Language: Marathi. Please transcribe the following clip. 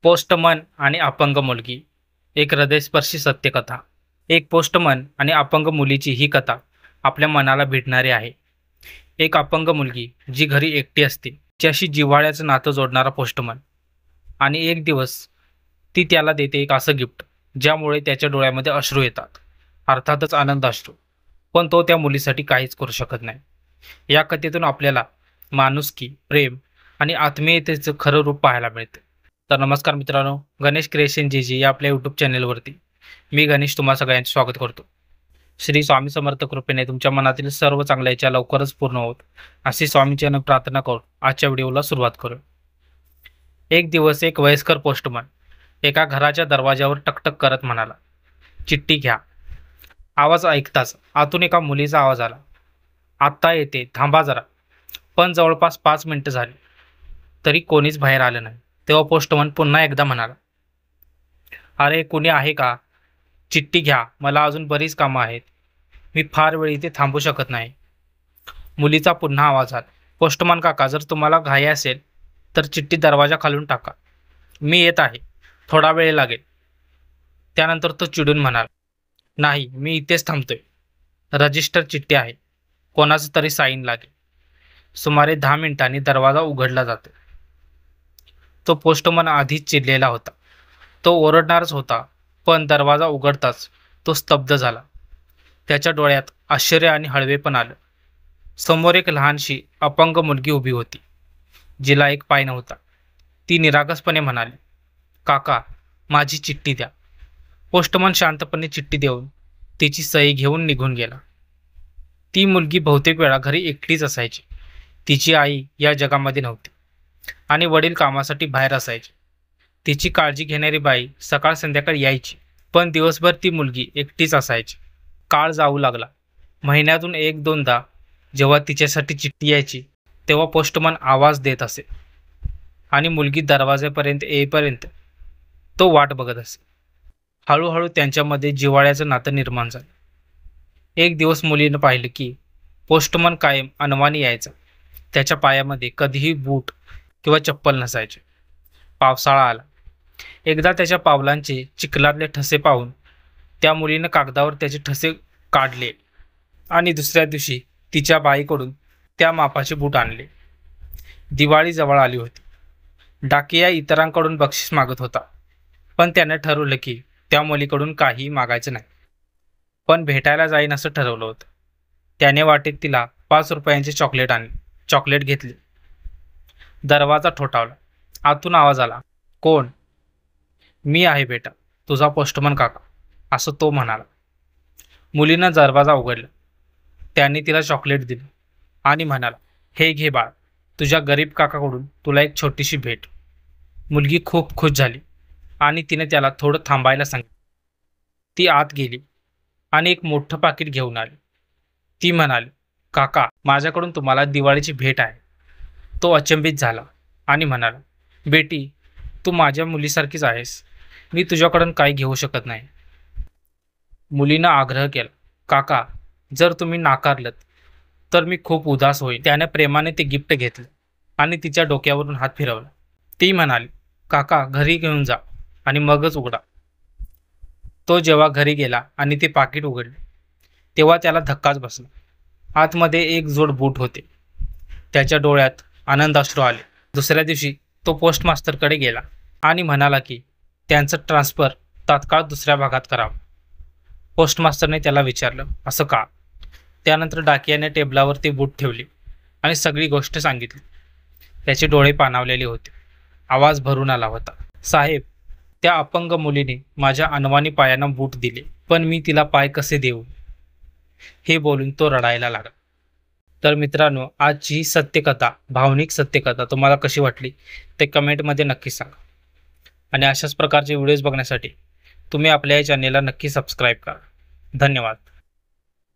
पोस्टमन आणि अपंग मुलगी, एक हृदयस्पर्शी सत्यकथा. एक पोस्टमन आणि अपंग मुलीची ही कथा आपल्या मनाला भिडणारी आहे. एक अपंग मुलगी जी घरी एकटी असते, तिच्याशी जिव्हाळ्याचं नातं जोडणारा पोस्टमन. आणि एक दिवस ती त्याला देते एक असं गिफ्ट ज्यामुळे त्याच्या डोळ्यामध्ये अश्रू येतात, अर्थातच आनंद अश्रू. पण तो त्या मुलीसाठी काहीच करू शकत नाही. या कथेतून आपल्याला माणुसकी, प्रेम आणि आत्मीयतेचं खरं रूप पाहायला मिळते. तर नमस्कार मित्रांनो, गणेश क्रिएशन जी या आपल्या यूट्यूब चॅनेलवरती मी गणेश तुम्हा सगळ्यांचं स्वागत करतो. श्री स्वामी समर्थ कृपेने तुमच्या मनातील सर्व चांगल्या इच्छा लवकरच पूर्ण होत अशी स्वामीचरणी प्रार्थना करून आजच्या व्हिडिओला सुरुवात करू. एक दिवस एक वयस्कर पोस्टमन एका घराच्या दरवाजावर टकटक करत म्हणाला, चिठ्ठी घ्या. आवाज ऐकताच आतून एका मुलीचा आवाज आला, आत्ता येते, थांबा जरा. पण जवळपास 5 मिनिटं झाली तरी कोणीच बाहेर आलं नाही. तेव्हा पोस्टमन पुन्हा एकदा म्हणाला, अरे कुणी आहे का? चिठ्ठी घ्या, मला अजून बरीच कामं आहेत, मी फार वेळ इथे थांबू शकत नाही. मुलीचा पुन्हा आवाज आला, पोस्टमन काका, जर तुम्हाला घाई असेल तर चिठ्ठी दरवाजा खालून टाका, मी येत आहे, थोडा वेळ लागेल. त्यानंतर तो चिडून म्हणाला, नाही, मी इथेच थांबतोय, रजिस्टर चिठ्ठी आहे, कोणाचं तरी साईन लागेल. सुमारे 10 मिनिटांनी दरवाजा उघडला जातो. तो पोस्टमन आधीच चिडलेला होता, तो ओरडणारच होता, पण दरवाजा उघडताच तो स्तब्ध झाला. त्याच्या डोळ्यात आश्चर्य आणि हळवेपण आलं. समोर एक लहानशी अपंग मुलगी उभी होती, जिला एक पाय नव्हता. ती निरागसपणे म्हणाली, काका, माझी चिठ्ठी द्या. पोस्टमन शांतपणे चिठ्ठी देऊन तिची सही घेऊन निघून गेला. ती मुलगी बहुतेक वेळा घरी एकटीच असायची. तिची आई या जगामध्ये नव्हती आणि वडील कामासाठी बाहेर असायचे. तिची काळजी घेणारी बाई सकाळ संध्याकाळ यायची, पण दिवसभर ती मुलगी एकटीच असायची. काळ जाऊ लागला. महिन्यातून 1-2दा जेव्हा तिच्यासाठी चिठ्ठी यायची तेव्हा पोस्टमन आवाज देत असे आणि मुलगी दरवाजापर्यंत येईपर्यंत तो वाट बघत असे. हळूहळू त्यांच्यामध्ये जिव्हाळ्याचं नातं निर्माण झालं. एक दिवस मुलीनं पाहिलं की पोस्टमन कायम अनवाणी यायचा. त्याच्या पायामध्ये कधीही बूट किंवा चप्पल नसायचे. पावसाळा आला. एकदा त्याच्या पावलांचे चिखलातले ठसे पाहून त्या मुलीनं कागदावर त्याचे ठसे काढले आणि दुसऱ्या दिवशी तिच्या बाईकडून त्या मापाचे बूट आणले. दिवाळी जवळ आली होती. डाकिया इतरांकडून बक्षीस मागत होता, पण त्याने ठरवलं की त्या मुलीकडून काही मागायचं नाही, पण भेटायला जाईन असं ठरवलं होतं. त्याने वाटेत तिला 5 रुपयांचे चॉकलेट आणले. चॉकलेट घेतली. दरवाजा ठोठावला. आतून आवाज आला, कोण? मी आहे बेटा, तुझा पोस्टमन काका, असं तो म्हणाला. मुलीनं दरवाजा उघडला. त्याने तिला चॉकलेट दिलं आणि म्हणाला, हे घे बाळ, तुझ्या गरीब काकाकडून तुला एक छोटीशी भेट. मुलगी खूप खुश झाली आणि तिने त्याला थोडं थांबायला सांगितलं. ती आत गेली आणि एक मोठं पाकिट घेऊन आली. ती म्हणाली, काका, माझ्याकडून तुम्हाला दिवाळीची भेट आहे. तो अचंबित झाला आणि म्हणाला, बेटी, तू माझ्या मुलीसारखीच आहेस, मी तुझ्याकडून काही घेऊ शकत नाही. मुलीनं आग्रह केला, काका, जर तुम्ही नाकारलत तर मी खूप उदास होईन. त्याने प्रेमाने ते गिफ्ट घेतलं आणि तिच्या डोक्यावरून हात फिरवला. ती म्हणाली, काका, घरी घेऊन जा आणि मगच उघडा. तो जेव्हा घरी गेला आणि ते पाकिट उघडले तेव्हा त्याला धक्काच बसला. आतमध्ये एक जोड बूट होते. त्याच्या डोळ्यात आनंदाश्रू आले. दुसऱ्या दिवशी तो पोस्टमास्टरकडे गेला आणि म्हणाला की त्यांचं ट्रान्सफर तात्काळ दुसऱ्या भागात करावं. पोस्टमास्टरने त्याला विचारलं, असं का? त्यानंतर डाकियाने टेबलावर ती बूट ठेवली आणि सगळी गोष्ट सांगितली. त्याचे डोळे पाणावलेले होते. आवाज भरून आला होता, साहेब, त्या अपंग मुलीने माझ्या अनवाणी पायांना बूट दिले, पण मी तिला पाय कसे देऊ? हे बोलून तो रडायला लागला. तर मित्रांनो, आजची ही सत्यकथा, भावनिक सत्यकथा तुम्हाला कशी वाटली ते कमेंटमध्ये नक्की सांगा. आणि अशाच प्रकारचे व्हिडिओज बघण्यासाठी तुम्ही आपल्या या चॅनेलला नक्की सबस्क्राईब करा. धन्यवाद.